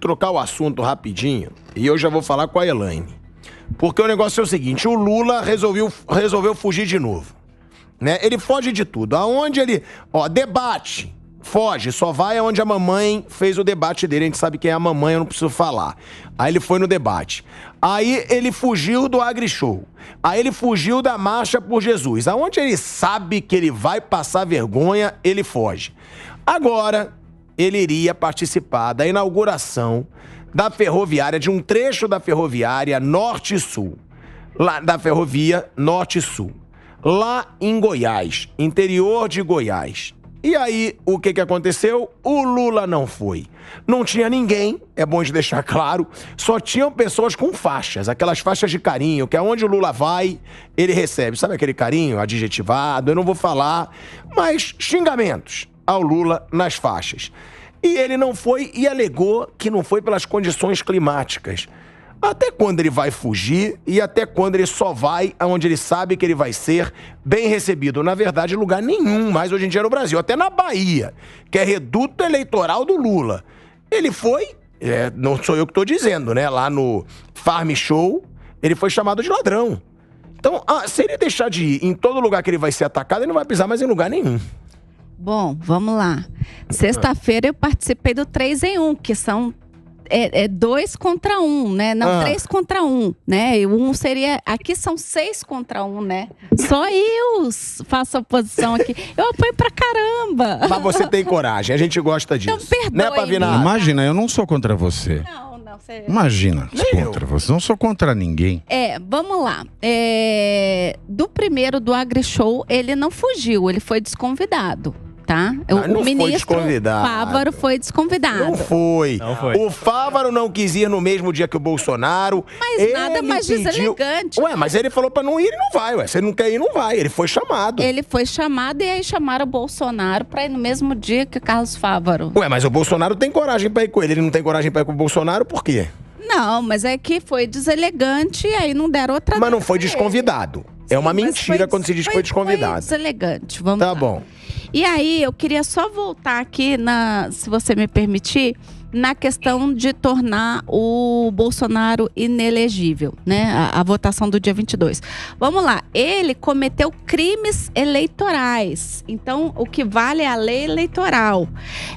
trocar o assunto rapidinho e eu já vou falar com a Elaine. Porque o negócio é o seguinte, o Lula resolveu fugir de novo. Né? Ele foge de tudo. Aonde ele... debate. Foge, só vai aonde a mamãe fez o debate dele. A gente sabe quem é a mamãe, eu não preciso falar. Aí ele foi no debate. Aí ele fugiu do AgriShow. Aí ele fugiu da Marcha por Jesus. Aonde ele sabe que ele vai passar vergonha, ele foge. Agora, ele iria participar da inauguração da ferroviária, de um trecho da ferroviária Norte-Sul. Lá da ferrovia Norte-Sul. Lá em Goiás, interior de Goiás. E aí, o que aconteceu? O Lula não foi. Não tinha ninguém, é bom de deixar claro, só tinham pessoas com faixas, aquelas faixas de carinho, que aonde o Lula vai, ele recebe. Sabe aquele carinho adjetivado? Eu não vou falar, mas xingamentos ao Lula nas faixas. E ele não foi e alegou que não foi pelas condições climáticas. Até quando ele vai fugir e até quando ele só vai aonde ele sabe que ele vai ser bem recebido? Na verdade, lugar nenhum mais hoje em dia no Brasil. Até na Bahia, que é reduto eleitoral do Lula. Ele foi, não sou eu que estou dizendo, né? Lá no Farm Show, ele foi chamado de ladrão. Então, se ele deixar de ir em todo lugar que ele vai ser atacado, ele não vai pisar mais em lugar nenhum. Bom, vamos lá. Sexta-feira eu participei do 3 em 1, que são... 2 contra 1, né? Não, 3 contra 1, né? E um seria... Aqui são 6 contra 1, né? Só eu faço oposição aqui. Eu apoio pra caramba. Mas você tem coragem, a gente gosta disso. Então, perdoe, né, Pavinato? Imagina, eu não sou contra você. Não, você... Imagina, contra você. Não sou contra ninguém. Vamos lá. Do primeiro, do AgriShow, ele não fugiu, ele foi desconvidado. Tá? O ministro Fávaro foi desconvidado. Não foi. O Fávaro não quis ir no mesmo dia que o Bolsonaro. Mas nada mais deselegante. Ué, mas ele falou pra não ir e não vai. Ué, se ele não quer ir, não vai. Ele foi chamado. Ele foi chamado e aí chamaram o Bolsonaro pra ir no mesmo dia que o Carlos Fávaro. Ué, mas o Bolsonaro tem coragem pra ir com ele. Ele não tem coragem pra ir com o Bolsonaro, por quê? Não, mas é que foi deselegante e aí não deram outra... Mas não foi desconvidado. É uma mentira quando se diz que foi desconvidado. Foi deselegante, vamos lá. Tá bom. E aí, eu queria só voltar aqui, se você me permitir, na questão de tornar o Bolsonaro inelegível, né? A votação do dia 22. Vamos lá, ele cometeu crimes eleitorais. Então, o que vale é a lei eleitoral.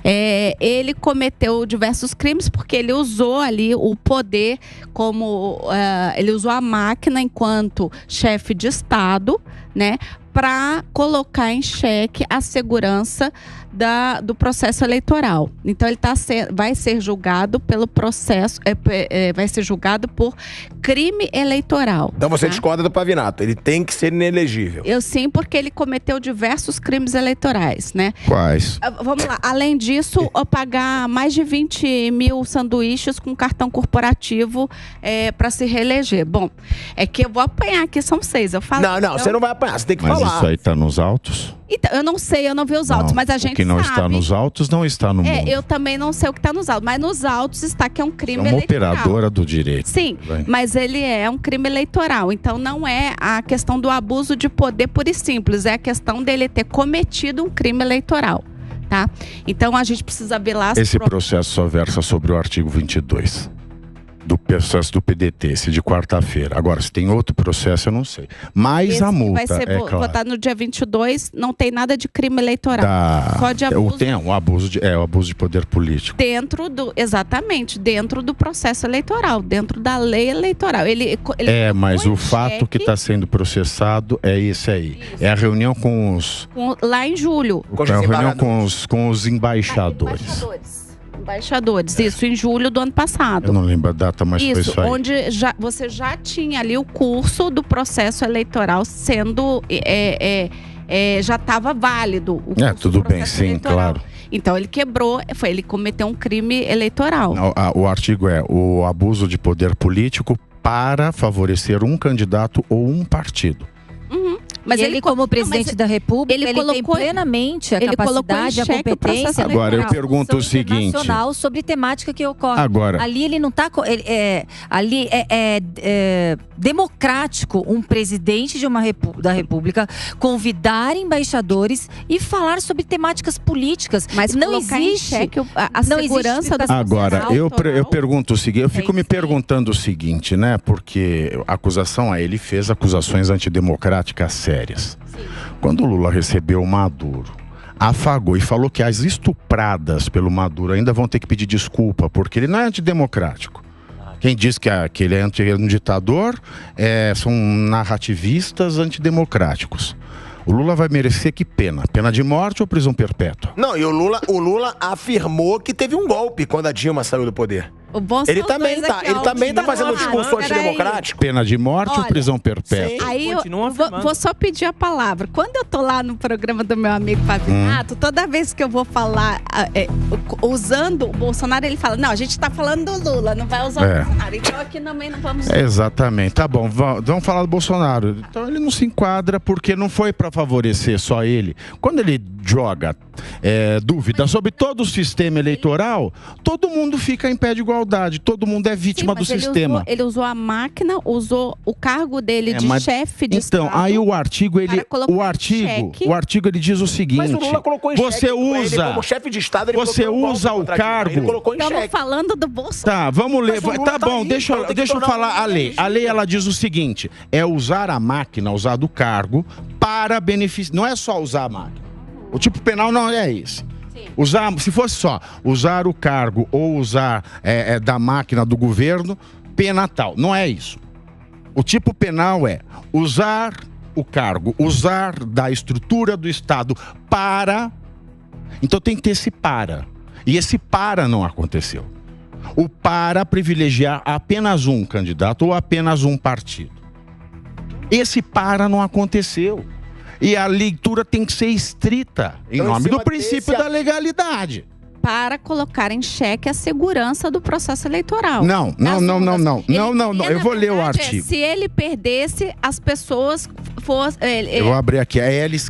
Ele cometeu diversos crimes porque ele usou ali o poder como... ele usou a máquina enquanto chefe de Estado, né? Para colocar em xeque a segurança do processo eleitoral. Então, ele vai ser julgado pelo processo, vai ser julgado por crime eleitoral. Então, você discorda do Pavinato, ele tem que ser inelegível. Eu sim, porque ele cometeu diversos crimes eleitorais, né? Quais? Vamos lá, além disso, pagar mais de 20 mil sanduíches com cartão corporativo para se reeleger. Bom, é que eu vou apanhar aqui, são 6, eu falo. Não, você não vai apanhar, você tem que falar. Mas isso aí tá nos autos? Então, eu não sei, eu não vi os autos, mas a gente sabe. O que não está nos autos não está no mundo. Eu também não sei o que está nos autos, mas nos autos está que é um crime eleitoral. eleitoral. Operadora do direito. Sim, mas ele é um crime eleitoral, então não é a questão do abuso de poder puro e simples, é a questão dele ter cometido um crime eleitoral, tá? Então a gente precisa ver lá... Esse processo só versa sobre o artigo 22. Do processo do PDT, esse de quarta-feira. Agora, se tem outro processo, eu não sei. Mas esse a multa, vai ser votado no dia 22, não tem nada de crime eleitoral. Só de abuso. Tem o abuso de poder político. Exatamente, dentro do processo eleitoral, dentro da lei eleitoral. Ele mas o fato que está sendo processado é esse aí. Isso. É a reunião com os... lá em julho. É a reunião com os embaixadores. Embaixadores, isso, em julho do ano passado. Eu não lembro a data, mas foi isso aí. Onde você já tinha ali o curso do processo eleitoral sendo... já estava válido. Tudo bem, sim, eleitoral. Claro. Então ele quebrou, ele cometeu um crime eleitoral. O artigo é o abuso de poder político para favorecer um candidato ou um partido. Uhum. Mas ele como presidente da República, ele tem plenamente a capacidade, a competência. Agora, eu pergunto o seguinte... sobre temática que ocorre. Agora, ali ele não está... ali é democrático um presidente da República convidar embaixadores e falar sobre temáticas políticas. Mas não existe a segurança do Agora, eu pergunto o seguinte, eu fico me perguntando o seguinte, né? Porque a acusação a ele fez acusações antidemocráticas sérias. Sim. Quando o Lula recebeu o Maduro, afagou e falou que as estupradas pelo Maduro ainda vão ter que pedir desculpa, porque ele não é antidemocrático. Quem diz que ele é um ditador são narrativistas antidemocráticos. O Lula vai merecer que pena? Pena de morte ou prisão perpétua? Não, e o Lula afirmou que teve um golpe quando a Dilma saiu do poder. Ele também tá fazendo discurso antidemocrático. Pena de morte ou prisão perpétua? Aí eu vou só pedir a palavra. Quando eu tô lá no programa do meu amigo Pavinato, toda vez que eu vou falar usando o Bolsonaro, ele fala, não, a gente tá falando do Lula, não vai usar o Bolsonaro. Então aqui também não vamos... Exatamente. Tá bom, vamos falar do Bolsonaro. Então ele não se enquadra porque não foi para favorecer só ele. Quando ele joga dúvida sobre todo o sistema eleitoral, todo mundo fica em pé de igualdade. Todo mundo é vítima do sistema. Ele usou a máquina, usou o cargo dele de chefe de Estado. Então, aí o artigo ele diz o seguinte: mas o Lula colocou em você usa ele como chefe de Estado, ele você usa o cargo. Ele colocou em Estamos falando do Bolsonaro. Tá, vamos ler. Tá bom, deixa eu falar a lei. A lei ela diz o seguinte: é usar a máquina, usar do cargo para benefício. Não é só usar a máquina. O tipo penal não é esse. Se fosse só usar o cargo ou usar da máquina do governo, pena tal. Não é isso. O tipo penal é usar o cargo, usar da estrutura do Estado para... Então tem que ter esse para. E esse para não aconteceu. O para privilegiar apenas um candidato ou apenas um partido. Esse para não aconteceu. E a leitura tem que ser estrita, em nome do princípio da legalidade. Para colocar em xeque a segurança do processo eleitoral. Não. Eu vou ler o artigo. Se ele perdesse, as pessoas fossem... Eu vou abrir aqui.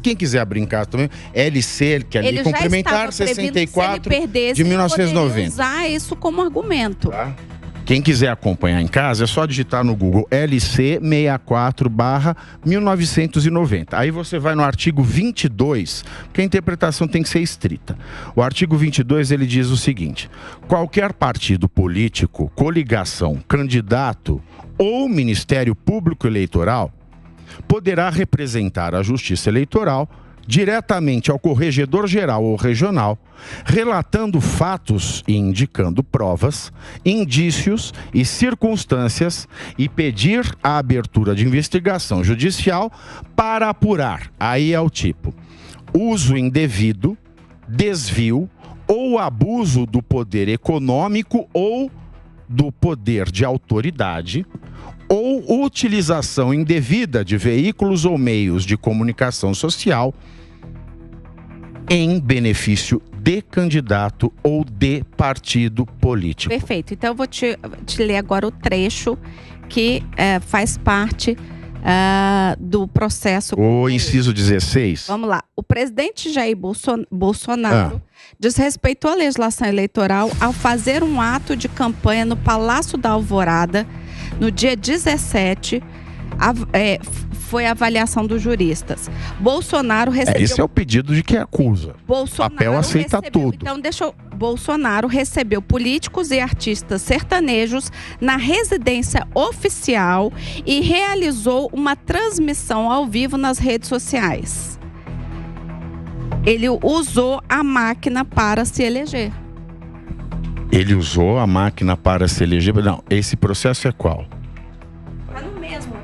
Quem quiser brincar também. LC, que é ali, complementar 64 de 1990. Ele usar isso como argumento. Tá. Quem quiser acompanhar em casa, é só digitar no Google LC 64/1990. Aí você vai no artigo 22, porque a interpretação tem que ser estrita. O artigo 22, ele diz o seguinte: qualquer partido político, coligação, candidato ou Ministério Público Eleitoral poderá representar a Justiça Eleitoral diretamente ao corregedor-geral ou regional, relatando fatos e indicando provas, indícios e circunstâncias e pedir a abertura de investigação judicial para apurar, aí é o tipo, uso indevido, desvio ou abuso do poder econômico ou do poder de autoridade, ou utilização indevida de veículos ou meios de comunicação social em benefício de candidato ou de partido político. Perfeito. Então eu vou te ler agora o trecho que faz parte do processo. O inciso 16. Vamos lá. O presidente Jair Bolsonaro desrespeitou a legislação eleitoral ao fazer um ato de campanha no Palácio da Alvorada no dia 17. Foi a avaliação dos juristas. Bolsonaro recebeu... Esse é o pedido de quem acusa. Bolsonaro papel aceita tudo. Então, Bolsonaro recebeu políticos e artistas sertanejos na residência oficial e realizou uma transmissão ao vivo nas redes sociais. Ele usou a máquina para se eleger. Ele usou a máquina para se eleger? Não, esse processo é qual? Tá no mesmo.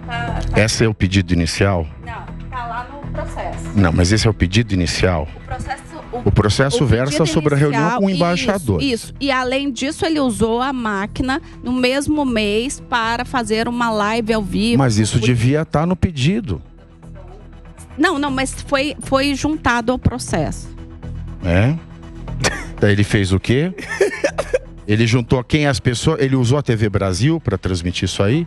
Esse é o pedido inicial? Não, tá lá no processo. Não, mas esse é o pedido inicial? O processo versa sobre a reunião com o embaixador. Isso. E além disso, ele usou a máquina no mesmo mês para fazer uma live ao vivo. Mas isso devia estar no pedido. Não, mas foi juntado ao processo. Daí ele fez o quê? Ele juntou quem as pessoas... Ele usou a TV Brasil para transmitir isso aí?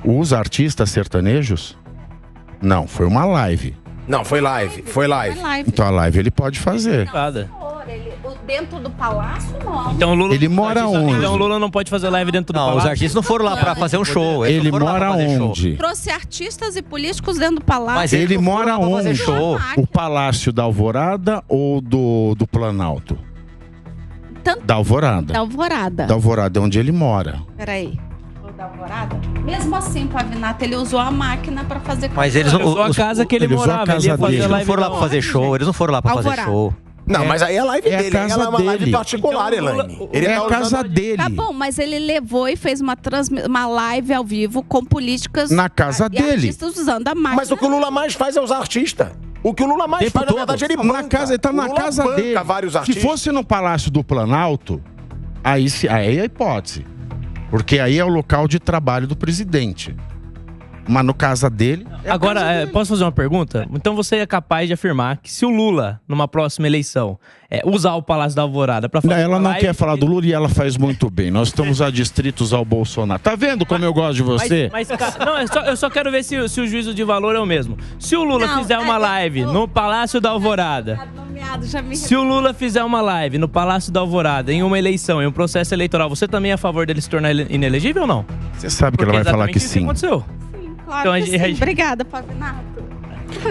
Usa artistas sertanejos? Não, foi uma live. Não, foi live. Então a live ele pode fazer. Dentro do palácio, não. Então, o Lula, Ele mora onde? Então o Lula não pode fazer live dentro do palácio? Os artistas não foram lá pra fazer um show. Ele mora onde? Trouxe artistas e políticos dentro do palácio. Mas Ele mora onde? show. O Palácio da Alvorada ou do Planalto? Da Alvorada. Da Alvorada. Da Alvorada é onde ele mora. Peraí. Da Alvorada? Mesmo assim, Pavinato, ele usou a máquina pra fazer... Mas eles não... Usou a casa que ele Ele usou a morava. casa Ele ia fazer dele. Eles não live foram lá da pra fazer show. Eles não foram lá pra fazer Alvorada. show. Não, mas aí é a live É a dele. casa Ela é uma live dele. particular, Então, Elaine. Ele É tá a casa usando- dele. Tá bom, mas ele levou e fez uma live ao vivo com políticas... Na casa e dele. artistas usando a máquina. Mas o que o Lula mais faz é usar artista. O que o Lula mais faz, na verdade, ele banca. Ele tá O na Lula casa banca dele. vários Se artistas. fosse no Palácio do Planalto, aí é a hipótese. Porque aí é o local de trabalho do presidente. Mas no casa dele... é a Agora, casa dele. posso fazer uma pergunta? Então você é capaz de afirmar que se o Lula, numa próxima eleição, usar o Palácio da Alvorada pra fazer Não, ela uma não live, quer falar do Lula e ela faz muito bem. Nós estamos adstritos ao Bolsonaro. Tá vendo como eu gosto de você? Não, eu só quero ver se o juízo de valor é o mesmo. Se o Lula Não, fizer uma live no Palácio da Alvorada... Se o Lula fizer uma live no Palácio da Alvorada em uma eleição, em um processo eleitoral, você também é a favor dele se tornar inelegível ou não? Você sabe que ela vai falar que sim. Aconteceu. Claro Então, que sim. Obrigada, Pavinato.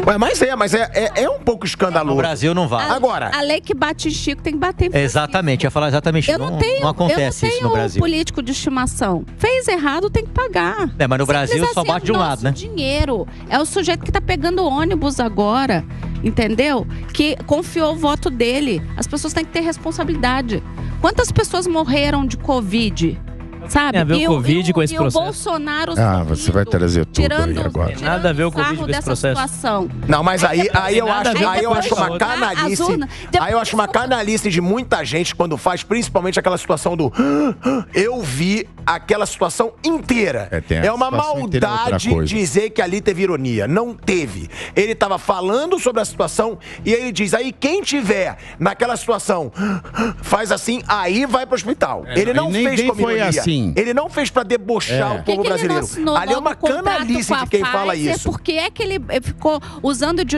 Ué, mas é um pouco escandaloso. No Brasil não vai. Agora, A lei que bate em Chico tem que bater em Francisco. Exatamente, eu ia falar exatamente. Eu não tenho, não acontece eu não isso no tenho Brasil. político de estimação. Fez errado, tem que pagar. Mas no Brasil Simples só assim, bate de um lado, né? Dinheiro. É o sujeito que tá pegando ônibus agora, entendeu? Que confiou o voto dele. As pessoas têm que ter responsabilidade. Quantas pessoas morreram de Covid? Sabe? Tem a ver o Covid com esse processo. E o Bolsonaro Você vai trazer tudo aí agora. Tem nada a ver o Covid com esse processo. Situação. não, mas aí eu nada a ver acho com uma a canalice. urnas. Aí eu acho uma canalice de muita gente quando faz, principalmente aquela situação do eu vi aquela situação inteira. Tem a É uma situação inteira é outra maldade coisa. dizer que ali teve ironia. Não teve. Ele tava falando sobre a situação e aí ele diz, aí quem tiver naquela situação faz assim, aí vai pro hospital. Ele não nem fez como foi ironia. assim. Ele não fez pra debochar o povo Ele brasileiro. não assinou Ali é logo uma o contrato canalice com a de quem fala Pfizer, isso. Por que é que ele ficou usando de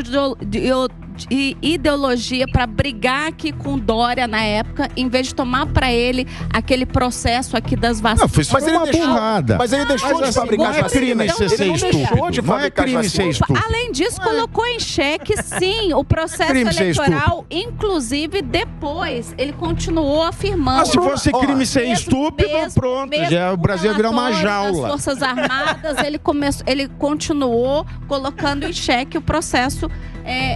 ideologia para brigar aqui com Dória na época, em vez de tomar para ele aquele processo aqui das vacinas? Não, foi uma burrada. Mas ele deixou Mas de assim, fabricar não é as crime vacinas. você ser Ele não deixou estúpido. de Não é fabricar as crime ser vacinas. estúpido. Além disso, colocou em xeque, sim, o processo crime ser eleitoral. Inclusive, depois, ele continuou afirmando. Se fosse crime ser mesmo- estúpido, mesmo- pronto. mesmo Já o Brasil ia virar uma relatório jaula. das Forças Armadas, ele continuou colocando em xeque o processo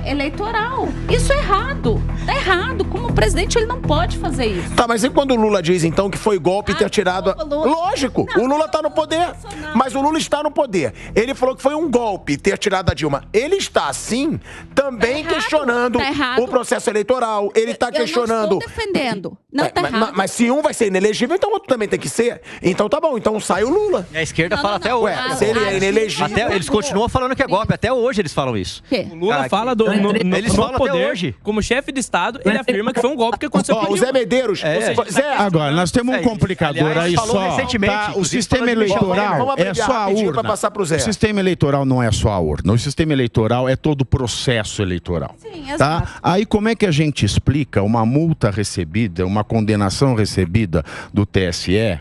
eleitoral. Isso é errado. Tá errado. Como presidente, ele não pode fazer isso. Tá, mas e quando o Lula diz, então, que foi golpe ter tirado... o Lula- Lógico, Não, o Lula tá no poder. não. Mas o Lula está no poder. Ele falou que foi um golpe ter tirado a Dilma. Ele está, sim, também Tá errado, questionando tá errado. o processo eleitoral. Ele tá questionando... Eu não estou defendendo. Não tá mas, errado. mas se um vai ser inelegível, então o outro também tem que ser. Então tá bom, então sai o Lula. E a esquerda Não, fala não, até não. hoje. Ué, se ele é inelegível... Até, eles continuam falando que é golpe. Até hoje eles falam isso. Quê? O Lula Cara, fala no eles falam até poder, hoje. como chefe de Estado, ele afirma que foi um golpe que aconteceu com Ó, o Zé Medeiros... Zé, Agora, nós temos um complicador aliás, aí falou só. recentemente, Tá? O inclusive, sistema falou de Michel eleitoral Temer. Vamos é abreviar só a rapidinho urna. pra passar pro Zé. O sistema eleitoral não é só a urna. O sistema eleitoral é todo o processo eleitoral. Sim, Tá? exato. Aí como é que a gente explica uma multa recebida, uma condenação recebida do TSE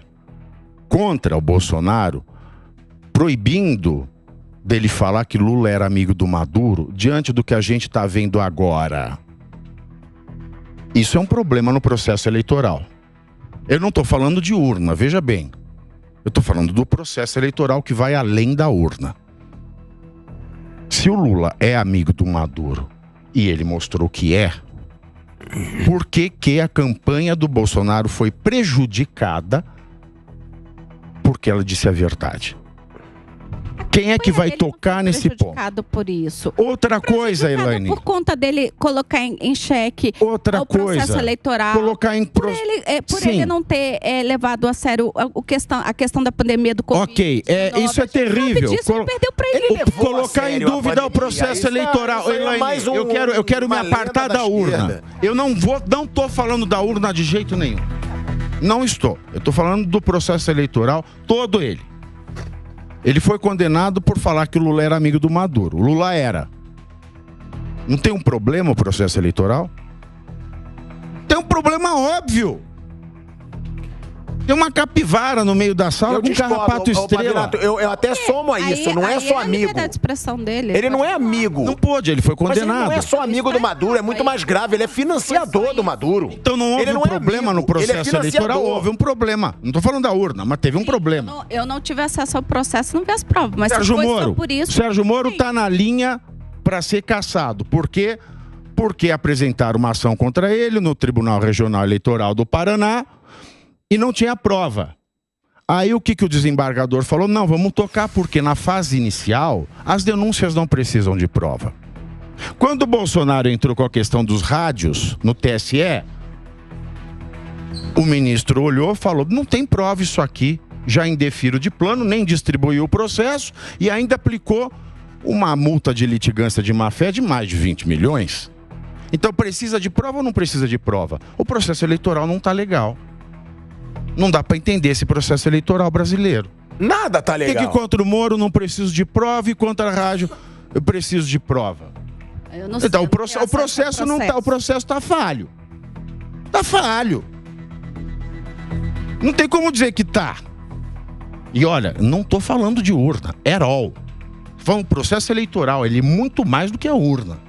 contra o Bolsonaro, proibindo dele falar que Lula era amigo do Maduro, diante do que a gente está vendo agora? Isso é um problema no processo eleitoral. Eu não estou falando de urna, veja bem. Eu estou falando do processo eleitoral que vai além da urna. Se o Lula é amigo do Maduro e ele mostrou que é, por que a campanha do Bolsonaro foi prejudicada porque ela disse a verdade? Quem é que vai Ele não tocar foi nesse ponto? prejudicado por isso. Outra coisa, Prejudicado Elaine. por conta dele colocar em xeque Outra o processo coisa. eleitoral. Colocar em Por ele não ter levado a sério a questão da pandemia do Covid. Ok, isso é terrível. Disso, ele perdeu pra ele. levou a Colocar em sério a dúvida pandemia. o processo Isso é- eleitoral. isso é Elaine, mais um- eu quero me uma lenda apartar da da urna. esquerda. Eu não tô falando da urna de jeito nenhum. Não estou. Eu estou falando do processo eleitoral, todo ele. Ele foi condenado por falar que o Lula era amigo do Maduro. O Lula era. Não tem um problema o processo eleitoral? Tem um problema óbvio. Tem uma capivara no meio da sala com um carrapato estrela. Eu até somo a isso, não é só amigo. A expressão dele. Ele não é amigo. Não pôde, ele foi condenado. Mas ele não é só amigo do Maduro, é muito mais grave. Ele é financiador do Maduro. Então não houve um problema no processo eleitoral. Houve um problema. Não estou falando da urna, mas teve um problema. Eu não tive acesso ao processo, não vi as provas. Mas Sérgio se foi Moro, só por isso... Sérgio Moro está na linha para ser cassado. Por quê? Porque apresentaram uma ação contra ele no Tribunal Regional Eleitoral do Paraná e não tinha prova. Aí o que o desembargador falou? Não, vamos tocar, porque na fase inicial as denúncias não precisam de prova. Quando o Bolsonaro entrou com a questão dos rádios no TSE, o ministro olhou e falou, não tem prova isso aqui, já indefiro de plano, nem distribuiu o processo e ainda aplicou uma multa de litigância de má-fé de mais de 20 milhões. Então precisa de prova ou não precisa de prova? O processo eleitoral não está legal. Não dá para entender esse processo eleitoral brasileiro. Nada tá legal. Por que contra o Moro não preciso de prova e contra a rádio eu preciso de prova? Eu não sei, então o processo não tá, o processo tá falho. Tá falho. Não tem como dizer que tá. E olha, não tô falando de urna, at all. Foi um processo eleitoral, ele é muito mais do que a urna.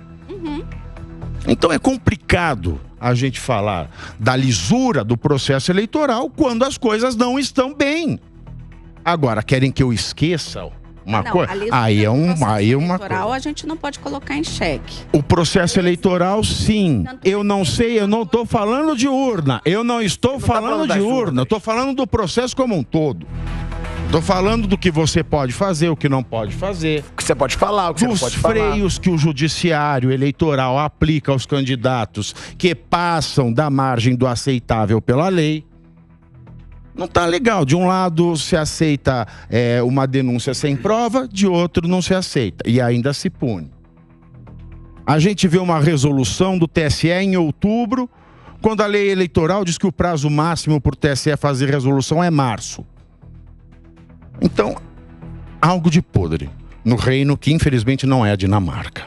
Então é complicado a gente falar da lisura do processo eleitoral quando as coisas não estão bem. Agora, querem que eu esqueça uma coisa? Aí é uma coisa. A gente não pode colocar em xeque. O processo eleitoral, sim. Eu não sei, eu não estou falando de urna. Eu não estou falando de urna. Eu estou falando do processo como um todo. Estou falando do que você pode fazer, o que não pode fazer. O que você pode falar, o que você não pode falar. Dos freios que o judiciário eleitoral aplica aos candidatos que passam da margem do aceitável pela lei. Não está legal. De um lado se aceita uma denúncia sem prova, de outro não se aceita. E ainda se pune. A gente vê uma resolução do TSE em outubro, quando a lei eleitoral diz que o prazo máximo para o TSE fazer resolução é março. Então, algo de podre no reino que infelizmente não é a Dinamarca.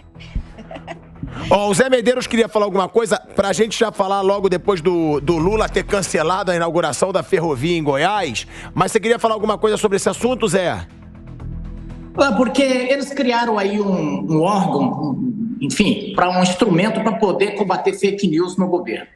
O Zé Medeiros queria falar alguma coisa pra gente já falar logo depois do Lula ter cancelado a inauguração da ferrovia em Goiás. Mas você queria falar alguma coisa sobre esse assunto, Zé? Porque eles criaram aí um órgão, enfim, para um instrumento para poder combater fake news no governo.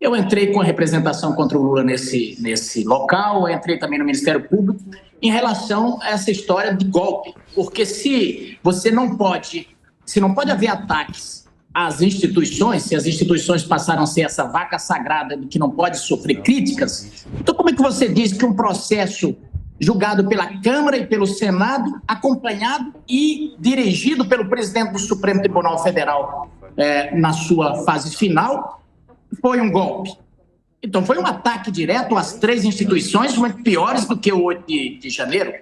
Eu entrei com a representação contra o Lula nesse local, eu entrei também no Ministério Público em relação a essa história de golpe. Porque se não pode haver ataques às instituições, se as instituições passaram a ser essa vaca sagrada que não pode sofrer críticas, então como é que você diz que um processo julgado pela Câmara e pelo Senado, acompanhado e dirigido pelo presidente do Supremo Tribunal Federal na sua fase final, foi um golpe? Então, foi um ataque direto às três instituições, muito piores do que o 8 de janeiro.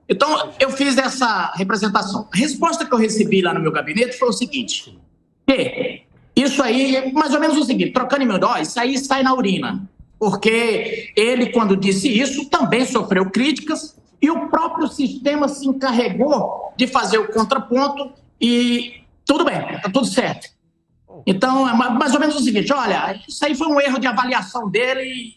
Então, eu fiz essa representação. A resposta que eu recebi lá no meu gabinete foi o seguinte, que isso aí é mais ou menos o seguinte, trocando em miúdo, isso aí sai na urina. Porque ele, quando disse isso, também sofreu críticas e o próprio sistema se encarregou de fazer o contraponto e tudo bem, está tudo certo. Então, é mais ou menos o seguinte, olha, isso aí foi um erro de avaliação dele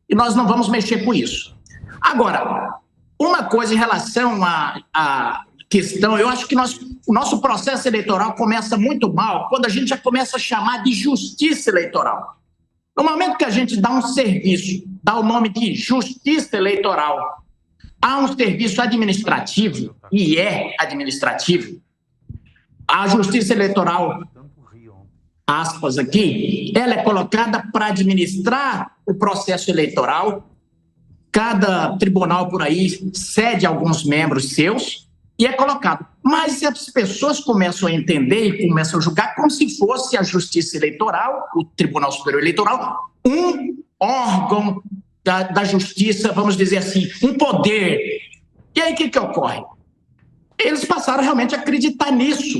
e nós não vamos mexer com isso. Agora, uma coisa em relação à questão, eu acho que o nosso processo eleitoral começa muito mal quando a gente já começa a chamar de justiça eleitoral. No momento que a gente dá um serviço, dá o nome de justiça eleitoral, há um serviço administrativo, e é administrativo, a justiça eleitoral, aspas aqui, ela é colocada para administrar o processo eleitoral, cada tribunal por aí cede alguns membros seus e é colocado. Mas as pessoas começam a entender e começam a julgar como se fosse a Justiça Eleitoral, o Tribunal Superior Eleitoral, um órgão da justiça, vamos dizer assim, um poder. E aí o que ocorre? Eles passaram realmente a acreditar nisso.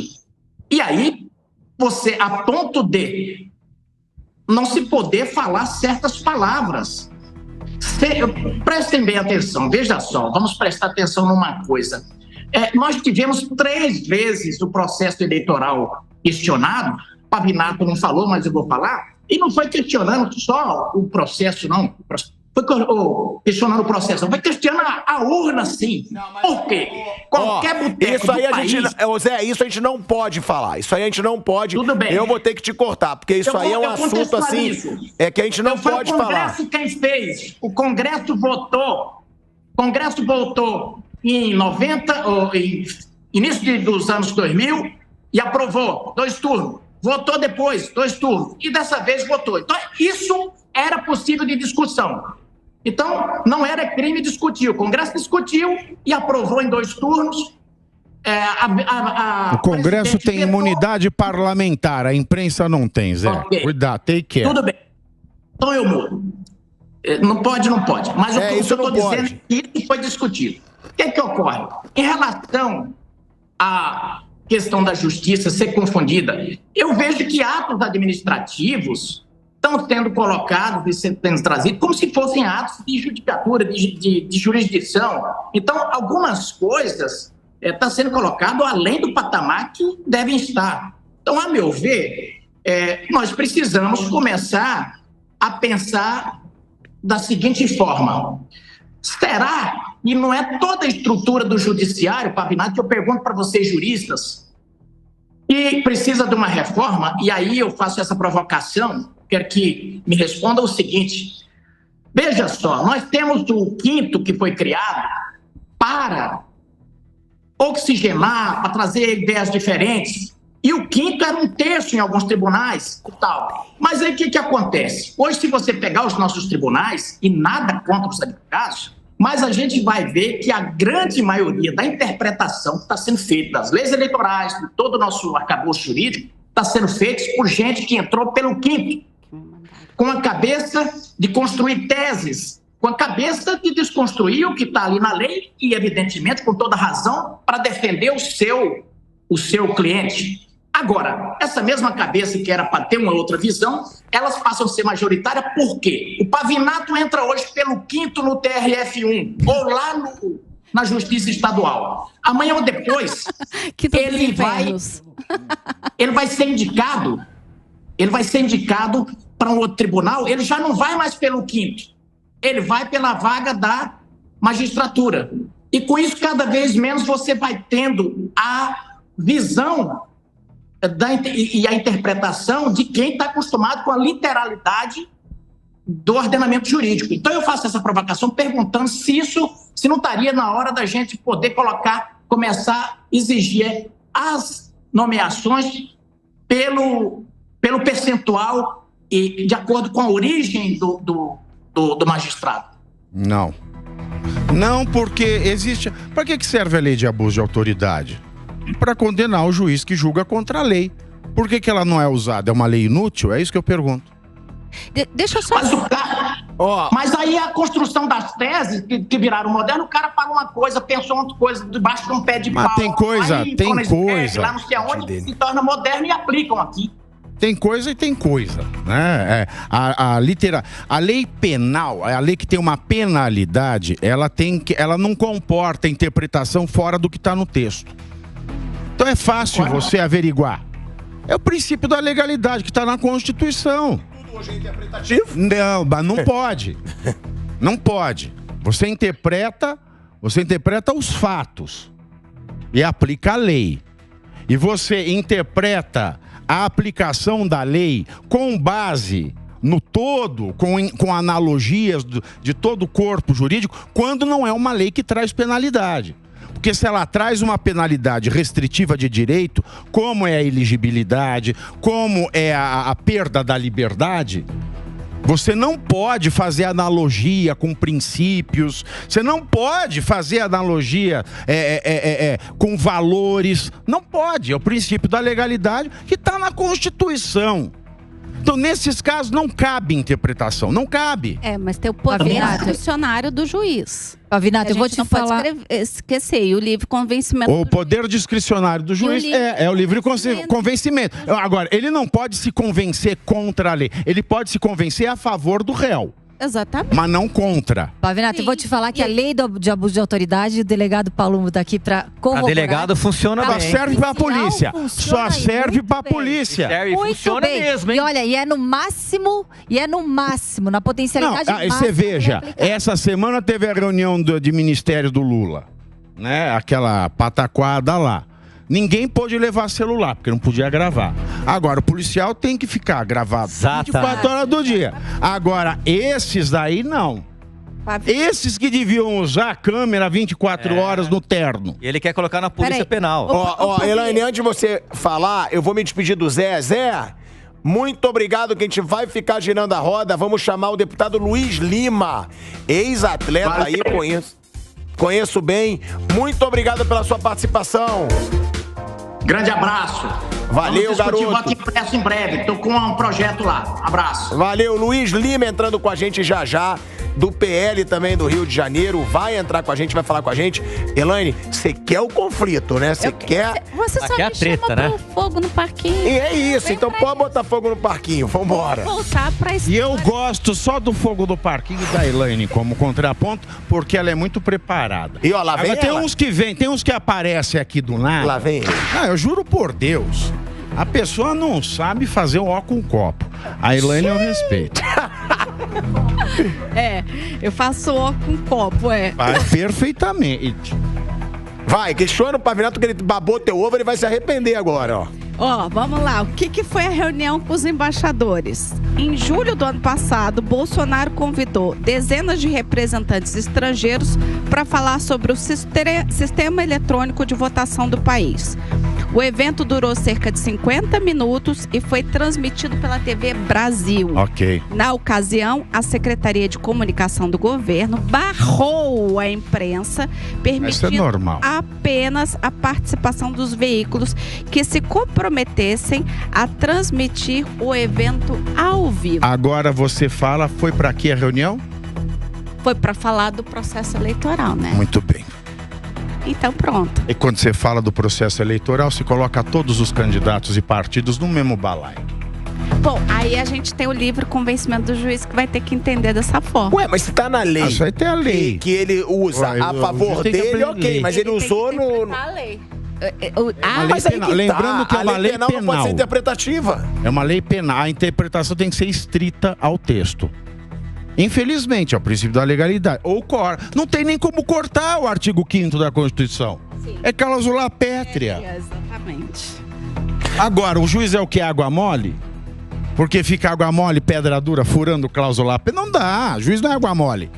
E aí, você, a ponto de não se poder falar certas palavras, Prestem bem atenção, veja só, vamos prestar atenção numa coisa. Nós tivemos 3 vezes o processo eleitoral questionado, Pavinato não falou, mas eu vou falar, e não foi questionando só o processo, não. Foi questionando o processo, foi questionando a urna, sim. Por quê? Qualquer boteco isso aí do país... Zé, isso a gente não pode falar. Isso aí a gente não pode. Tudo bem. Eu vou ter que te cortar, porque isso aí é um assunto assim... que a gente não pode falar. Foi o Congresso quem fez. O Congresso votou em 90, em início dos anos 2000, e aprovou 2 turnos. Votou depois, 2 turnos. E dessa vez votou. Então, isso era possível de discussão. Então, não era crime discutir. O Congresso discutiu e aprovou em 2 turnos. O Congresso tem imunidade parlamentar, a imprensa não tem, Zé. Okay. Cuidado, take care. Tudo bem. Então eu mudo. Não pode. Mas o que eu estou dizendo é que isso foi discutido. O que ocorre? Em relação à questão da justiça ser confundida, eu vejo que atos administrativos estão sendo colocados e sendo trazidos como se fossem atos de judicatura, de jurisdição. Então, algumas coisas estão sendo colocado além do patamar que devem estar. Então, a meu ver, nós precisamos começar a pensar da seguinte forma: será que não é toda a estrutura do judiciário, Pavinato, que eu pergunto para vocês juristas, que precisa de uma reforma? E aí eu faço essa provocação, quero que me responda o seguinte: veja só, nós temos o 5º que foi criado para oxigenar, para trazer ideias diferentes, e o 5º era 1/3 em alguns tribunais e tal. Mas aí o que acontece? Hoje, se você pegar os nossos tribunais, e nada contra os advogados, mas a gente vai ver que a grande maioria da interpretação que está sendo feita das leis eleitorais, de todo o nosso arcabouço jurídico, está sendo feita por gente que entrou pelo 5º, com a cabeça de construir teses, com a cabeça de desconstruir o que está ali na lei e, evidentemente, com toda razão, para defender o seu cliente. Agora, essa mesma cabeça que era para ter uma outra visão, elas passam a ser majoritárias. Por quê? O Pavinato entra hoje pelo 5º no TRF1 ou lá na Justiça Estadual. Amanhã ou depois, ele vai ser indicado para um outro tribunal. Ele já não vai mais pelo 5º, ele vai pela vaga da magistratura. E com isso, cada vez menos você vai tendo a visão e a interpretação de quem está acostumado com a literalidade do ordenamento jurídico. Então eu faço essa provocação perguntando se não estaria na hora da gente poder começar a exigir as nomeações pelo percentual e de acordo com a origem do magistrado. Não, porque existe... Para que serve a lei de abuso de autoridade? Para condenar o juiz que julga contra a lei. Por que ela não é usada? É uma lei inútil? É isso que eu pergunto. Deixa eu só... Mas aí a construção das teses que viraram moderno, o cara fala uma coisa, pensou outra coisa debaixo de um pé de pau. Mas tem coisa. Lá não sei aonde se torna moderno e aplicam aqui. Tem coisa e tem coisa, né? A lei penal, a lei que tem uma penalidade, ela não comporta interpretação fora do que está no texto. Então é fácil você averiguar. É o princípio da legalidade que está na Constituição. Tudo hoje é interpretativo? Não, mas não pode. Não pode. Você interpreta os fatos e aplica a lei. E você interpreta a aplicação da lei com base no todo, com analogias de todo o corpo jurídico, quando não é uma lei que traz penalidade. Porque se ela traz uma penalidade restritiva de direito, como é a elegibilidade, como é a perda da liberdade, você não pode fazer analogia com princípios, você não pode fazer analogia com valores, não pode, é o princípio da legalidade que está na Constituição. Então, nesses casos, não cabe interpretação, não cabe. Mas tem o poder discricionário do juiz. Pavinato, eu vou te falar... Pode esquecer, e o livre convencimento... O poder discricionário do juiz é o livre convencimento. Agora, ele não pode se convencer contra a lei, ele pode se convencer a favor do réu. Exatamente. mas não contra. Pavinato, eu vou te falar que a lei de abuso de autoridade, o delegado Palumbo tá aqui pra corroborar. Pra delegado funciona Só bem. serve pra polícia. Funciona Só serve muito pra bem. polícia. Serve, Muito funciona bem. mesmo, hein? E olha, e é no máximo, na Não, potencialidade aí máxima. você veja, de aplicar. essa semana teve a reunião de ministério do Lula, né? Aquela pataquada lá. Ninguém pôde levar celular, porque não podia gravar. Agora, o policial tem que ficar gravado 24 horas do dia. Agora, esses daí não. Esses que deviam usar a câmera 24 horas no terno. E ele quer colocar na polícia penal. Ó, Elaine, antes de você falar, eu vou me despedir do Zé. Zé, muito obrigado que a gente vai ficar girando a roda. Vamos chamar o deputado Luiz Lima, ex-atleta aí, conheço bem. Muito obrigado pela sua participação. Grande abraço. Valeu, Vamos discutir garoto. voto impresso em breve. Tô com um projeto lá. Abraço. Valeu, Luiz Lima entrando com a gente já. Do PL também do Rio de Janeiro, vai entrar com a gente, vai falar com a gente. Elaine, você quer o conflito, né? Você quer... Você só Aqui é a me treta, chama né? pro fogo no parquinho. E é isso, Vem então pra pode botar fogo no parquinho, vambora. Voltar pra E eu gosto só do fogo do parquinho da Elaine como contraponto, porque ela é muito preparada. E ó, lá vem Agora, tem ela. uns que vêm, tem uns que aparecem aqui do nada. Lá vem ele. Ah, eu juro por Deus. A pessoa não sabe fazer o ó com copo. A Elaine eu respeito. Eu faço ó com copo, Faz perfeitamente. Vai, questiona o Pavinato que ele babou teu ovo, ele vai se arrepender agora, ó. Ó, vamos lá. O que foi a reunião com os embaixadores? Em julho do ano passado, Bolsonaro convidou dezenas de representantes estrangeiros para falar sobre o sistema eletrônico de votação do país. O evento durou cerca de 50 minutos e foi transmitido pela TV Brasil. Ok. Na ocasião, a Secretaria de Comunicação do governo barrou a imprensa, permitindo normal. apenas a participação dos veículos que se comprometessem a transmitir o evento ao vivo. Agora você fala, foi pra aqui a reunião? Foi para falar do processo eleitoral, né? Muito bem. Então pronto. E quando você fala do processo eleitoral, você coloca todos os candidatos e partidos no mesmo balaio. Bom, aí a gente tem o livre convencimento do juiz que vai ter que entender dessa forma. Ué, mas se tá na lei. Isso aí tem a lei. Que ele usa Ué, a favor tem que dele, aprender. ok. Mas ele usou no... A lei. Uma lei Mas aí penal. que Lembrando que é a uma lei penal não pode ser penal. interpretativa. É uma lei penal. A interpretação tem que ser estrita ao texto. Infelizmente, é o princípio da legalidade. Ou não tem nem como cortar o artigo 5º da Constituição. Sim. É cláusula pétrea. Exatamente. Agora, o juiz é o que? Água mole? Porque fica água mole, pedra dura, furando cláusula pétrea? Não dá. Juiz não é água mole.